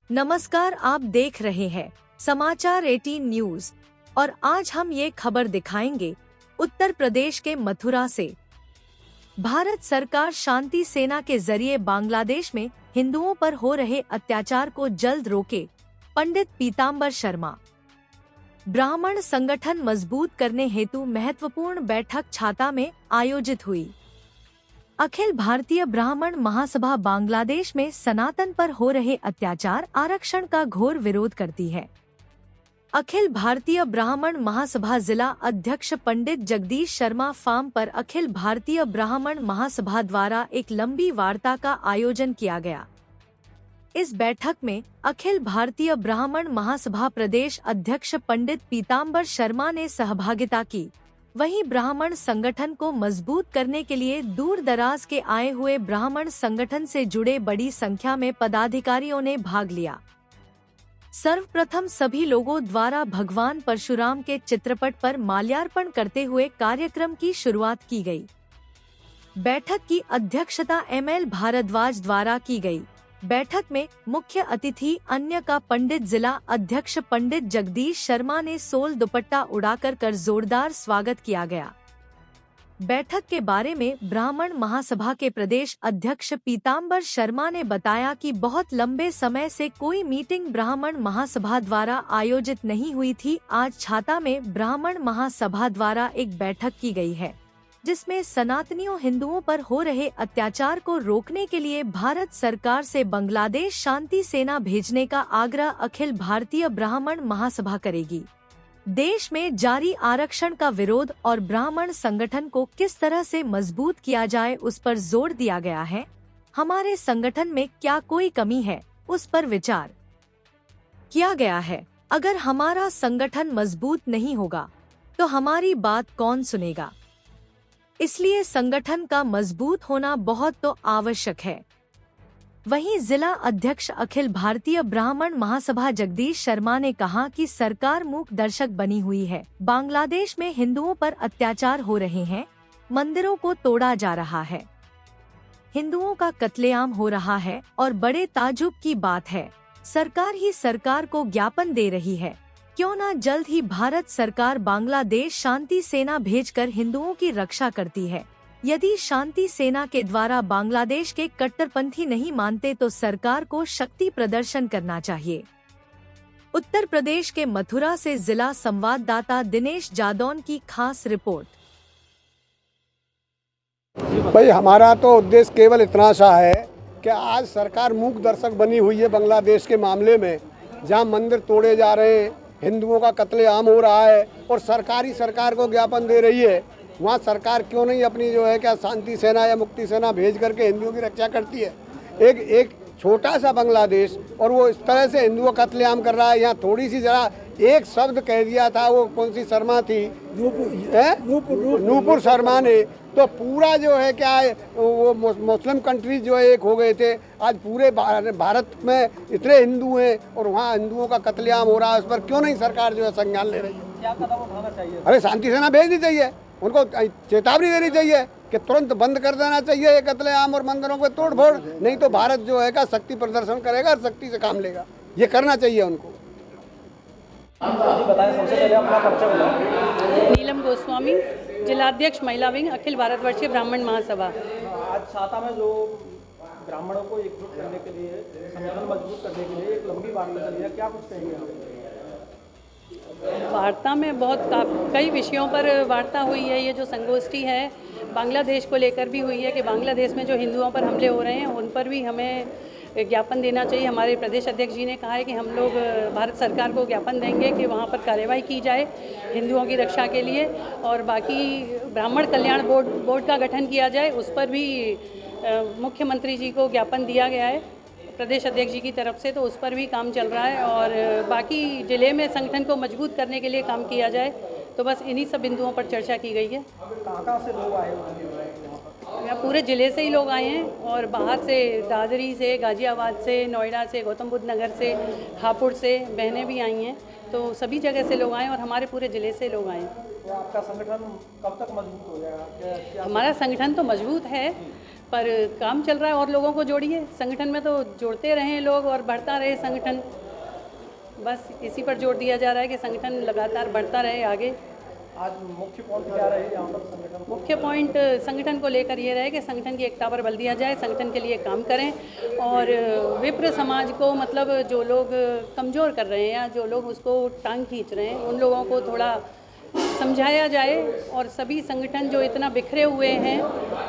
नमस्कार, आप देख रहे हैं समाचार 18 न्यूज और आज हम ये खबर दिखाएंगे उत्तर प्रदेश के मथुरा से। भारत सरकार शांति सेना के जरिए बांग्लादेश में हिंदुओं पर हो रहे अत्याचार को जल्द रोके, पंडित पीतांबर शर्मा। ब्राह्मण संगठन मजबूत करने हेतु महत्वपूर्ण बैठक छाता में आयोजित हुई। अखिल भारतीय ब्राह्मण महासभा बांग्लादेश में सनातन पर हो रहे अत्याचार आरक्षण का घोर विरोध करती है। अखिल भारतीय ब्राह्मण महासभा जिला अध्यक्ष पंडित जगदीश शर्मा फार्म पर अखिल भारतीय ब्राह्मण महासभा द्वारा एक लंबी वार्ता का आयोजन किया गया। इस बैठक में अखिल भारतीय ब्राह्मण महासभा प्रदेश अध्यक्ष पंडित पीतांबर शर्मा ने सहभागिता की। वहीं ब्राह्मण संगठन को मजबूत करने के लिए दूर दराज के आए हुए ब्राह्मण संगठन से जुड़े बड़ी संख्या में पदाधिकारियों ने भाग लिया। सर्वप्रथम सभी लोगों द्वारा भगवान परशुराम के चित्रपट पर माल्यार्पण करते हुए कार्यक्रम की शुरुआत की गई। बैठक की अध्यक्षता ML भारद्वाज द्वारा की गई। बैठक में मुख्य अतिथि अन्य का पंडित जिला अध्यक्ष पंडित जगदीश शर्मा ने सोल दुपट्टा उड़ाकर कर जोरदार स्वागत किया गया। बैठक के बारे में ब्राह्मण महासभा के प्रदेश अध्यक्ष पीतांबर शर्मा ने बताया कि बहुत लंबे समय से कोई मीटिंग ब्राह्मण महासभा द्वारा आयोजित नहीं हुई थी। आज छाता में ब्राह्मण महासभा द्वारा एक बैठक की गई है, जिसमें सनातनियों हिंदुओं पर हो रहे अत्याचार को रोकने के लिए भारत सरकार से बांग्लादेश शांति सेना भेजने का आग्रह अखिल भारतीय ब्राह्मण महासभा करेगी। देश में जारी आरक्षण का विरोध और ब्राह्मण संगठन को किस तरह से मजबूत किया जाए, उस पर जोर दिया गया है। हमारे संगठन में क्या कोई कमी है, उस पर विचार किया गया है। अगर हमारा संगठन मजबूत नहीं होगा तो हमारी बात कौन सुनेगा, इसलिए संगठन का मजबूत होना बहुत तो आवश्यक है। वहीं जिला अध्यक्ष अखिल भारतीय ब्राह्मण महासभा जगदीश शर्मा ने कहा कि सरकार मूक दर्शक बनी हुई है। बांग्लादेश में हिंदुओं पर अत्याचार हो रहे हैं, मंदिरों को तोड़ा जा रहा है, हिंदुओं का कत्लेआम हो रहा है और बड़े ताज्जुब की बात है, सरकार ही सरकार को ज्ञापन दे रही है। क्यों ना जल्द ही भारत सरकार बांग्लादेश शांति सेना भेजकर हिंदुओं की रक्षा करती है। यदि शांति सेना के द्वारा बांग्लादेश के कट्टरपंथी नहीं मानते तो सरकार को शक्ति प्रदर्शन करना चाहिए। उत्तर प्रदेश के मथुरा से जिला संवाददाता दिनेश जादौन की खास रिपोर्ट। भाई, हमारा तो उद्देश्य केवल इतना सा है कि आज सरकार मूक दर्शक बनी हुई है बांग्लादेश के मामले में, जहां मंदिर तोड़े जा रहे हैं, हिंदुओं का कत्लेआम हो रहा है और सरकार को ज्ञापन दे रही है। वहाँ सरकार क्यों नहीं अपनी जो है क्या शांति सेना या मुक्ति सेना भेज करके हिंदुओं की रक्षा करती है। एक छोटा सा बांग्लादेश और वो इस तरह से हिंदुओं का कत्लेआम कर रहा है। यहाँ थोड़ी सी जरा एक शब्द कह दिया था, वो कौन सी शर्मा थी, नूपुर शर्मा ने, तो पूरा जो है क्या है वो मुस्लिम कंट्रीज जो है एक हो गए थे। आज पूरे भारत में इतने हिंदू हैं और वहाँ हिंदुओं का कत्लेआम हो रहा है, उस पर क्यों नहीं सरकार जो है संज्ञान ले रही है। क्या कदम उठाना चाहिए? अरे शांति सेना भेजनी चाहिए, उनको चेतावनी देनी चाहिए कि तुरंत बंद कर देना चाहिए ये कत्लेआम और मंदिरों को तोड़ फोड़, नहीं तो भारत जो है का शक्ति प्रदर्शन करेगा और शक्ति से काम लेगा। ये करना चाहिए उनको। बताएं, सबसे पहले अपना परिचय बताएं। नीलम गोस्वामी, जिलाध्यक्ष महिला विंग अखिल भारतवर्षीय ब्राह्मण महासभा। आज छाता में जो ब्राह्मणों को एकजुट करने के लिए, संगठन मजबूत करने के लिए एक लंबी वार्ता चली है, क्या कुछ कहेंगे? वार्ता में कई विषयों पर वार्ता हुई है। ये जो संगोष्ठी है बांग्लादेश को लेकर भी हुई है कि बांग्लादेश में जो हिंदुओं पर हमले हो रहे हैं उन पर भी हमें ज्ञापन देना चाहिए। हमारे प्रदेश अध्यक्ष जी ने कहा है कि हम लोग भारत सरकार को ज्ञापन देंगे कि वहाँ पर कार्रवाई की जाए हिंदुओं की रक्षा के लिए, और बाकी ब्राह्मण कल्याण बोर्ड का गठन किया जाए, उस पर भी मुख्यमंत्री जी को ज्ञापन दिया गया है प्रदेश अध्यक्ष जी की तरफ से, तो उस पर भी काम चल रहा है। और बाकी जिले में संगठन को मजबूत करने के लिए काम किया जाए, तो बस इन्हीं सब बिंदुओं पर चर्चा की गई है। कहाँ से लोग आए हुए? यहाँ पूरे ज़िले से ही लोग आए हैं और बाहर से दादरी से, गाजियाबाद से, नोएडा से, गौतम बुद्ध नगर से, हापुड़ से बहनें भी आई हैं, तो सभी जगह से लोग आए और हमारे पूरे ज़िले से लोग आए। तो आपका संगठन कब तक मजबूत हो जाएगा? हमारा संगठन तो मजबूत है, पर काम चल रहा है और लोगों को जोड़िए संगठन में, तो जोड़ते रहें लोग और बढ़ता रहे संगठन। बस इसी पर जोर दिया जा रहा है कि संगठन लगातार बढ़ता रहे आगे। आज मुख्य पॉइंट क्या रहे यहाँ पर संगठन? मुख्य पॉइंट संगठन को लेकर ये रहे कि संगठन की एकता पर बल दिया जाए, संगठन के लिए काम करें और विप्र समाज को, मतलब जो लोग कमज़ोर कर रहे हैं या जो लोग उसको टांग खींच रहे हैं, उन लोगों को थोड़ा समझाया जाए। और सभी संगठन जो इतना बिखरे हुए हैं,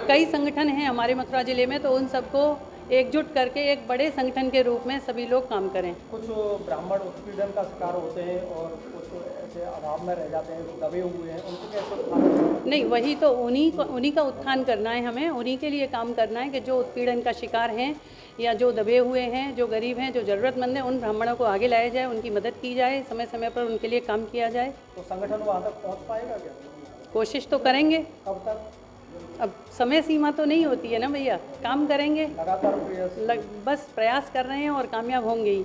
कई संगठन हैं हमारे मथुरा ज़िले में, तो उन सबको एकजुट करके एक बड़े संगठन के रूप में सभी लोग काम करें। कुछ ब्राह्मण उत्पीड़न का शिकार होते हैं और कुछ ऐसे अभाव में रह जाते हैं, दबे हुए हैं, उनको कैसे उत्थान? नहीं, वही तो उन्हीं का उत्थान करना है हमें, उन्हीं के लिए काम करना है कि जो उत्पीड़न का शिकार हैं या जो दबे हुए हैं, जो गरीब हैं, जो ज़रूरतमंद हैं, उन ब्राह्मणों को आगे लाया जाए, उनकी मदद की जाए, समय समय पर उनके लिए काम किया जाए। तो संगठन वहाँ तक पहुँच पाएगा क्या? कोशिश तो करेंगे। कब तक? अब समय सीमा तो नहीं होती है ना भैया, काम करेंगे, लगातार प्रयास। बस प्रयास कर रहे हैं और कामयाब होंगे ही।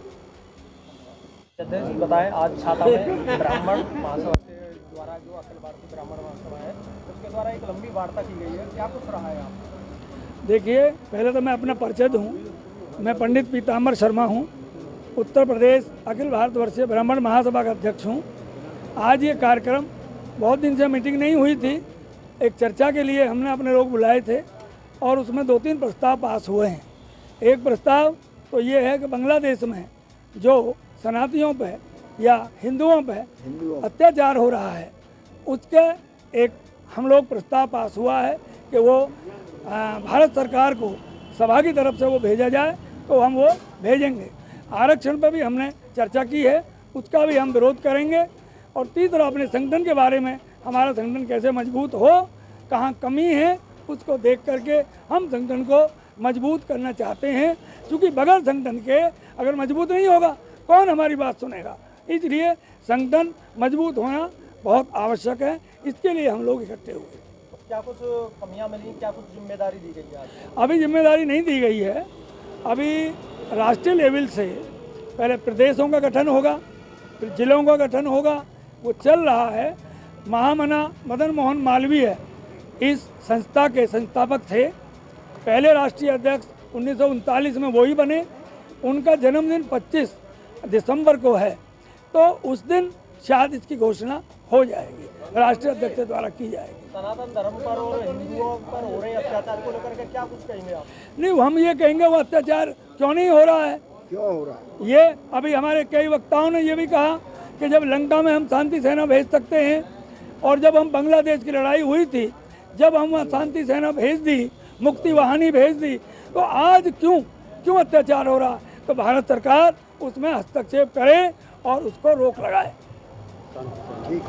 अध्यक्ष जी बताएं, आज छाता में ब्राह्मण महासभा के द्वारा, जो अखिल भारतीय ब्राह्मण महासभा है, उसके द्वारा एक लंबी वार्ता की गई है, क्या कुछ रहा है यहाँ? देखिए, पहले तो मैं अपना परिचय दूँ। मैं पंडित पीताम्बर शर्मा हूँ, उत्तर प्रदेश अखिल भारतवर्षीय ब्राह्मण महासभा का अध्यक्ष हूँ। आज ये कार्यक्रम, बहुत दिन से मीटिंग नहीं हुई थी, एक चर्चा के लिए हमने अपने लोग बुलाए थे और उसमें 2-3 प्रस्ताव पास हुए हैं। एक प्रस्ताव तो ये है कि बांग्लादेश में जो सनातनियों पे या हिंदुओं पे अत्याचार हो रहा है, उसके एक हम लोग प्रस्ताव पास हुआ है कि वो भारत सरकार को सभा की तरफ से वो भेजा जाए, तो हम वो भेजेंगे। आरक्षण पे भी हमने चर्चा की है, उसका भी हम विरोध करेंगे। और तीसरा, अपने संगठन के बारे में, हमारा संगठन कैसे मजबूत हो, कहाँ कमी है, उसको देख करके हम संगठन को मजबूत करना चाहते हैं। क्योंकि बगैर संगठन के अगर मजबूत नहीं होगा, कौन हमारी बात सुनेगा। इसलिए संगठन मजबूत होना बहुत आवश्यक है, इसके लिए हम लोग इकट्ठे हुए। क्या कुछ कमियां मिली, क्या कुछ जिम्मेदारी दी गई है? अभी जिम्मेदारी नहीं दी गई है। अभी राष्ट्रीय लेवल से पहले प्रदेशों का गठन होगा, फिर जिलों का गठन होगा, वो चल रहा है। महामना मदन मोहन मालवीय इस संस्था के संस्थापक थे, पहले राष्ट्रीय अध्यक्ष 1939 में वही बने। उनका जन्मदिन 25 दिसंबर को है, तो उस दिन शायद इसकी घोषणा हो जाएगी, राष्ट्रीय अध्यक्ष के द्वारा की जाएगी। सनातन धर्म पर और हिंदुओं पर हो रहे अत्याचार को लेकर के क्या कुछ कहेंगे आप? नहीं, हम ये कहेंगे वो अत्याचार क्यों नहीं हो रहा है, क्यों हो रहा है। ये अभी हमारे कई वक्ताओं ने ये भी कहा कि जब लंका में हम शांति सेना भेज सकते हैं, और जब हम बांग्लादेश की लड़ाई हुई थी, जब हम वहाँ शांति सेना भेज दी, मुक्ति वाहिनी भेज दी, तो आज क्यों अत्याचार हो रहा है। तो भारत सरकार उसमें हस्तक्षेप करे और उसको रोक लगाए। ठीक।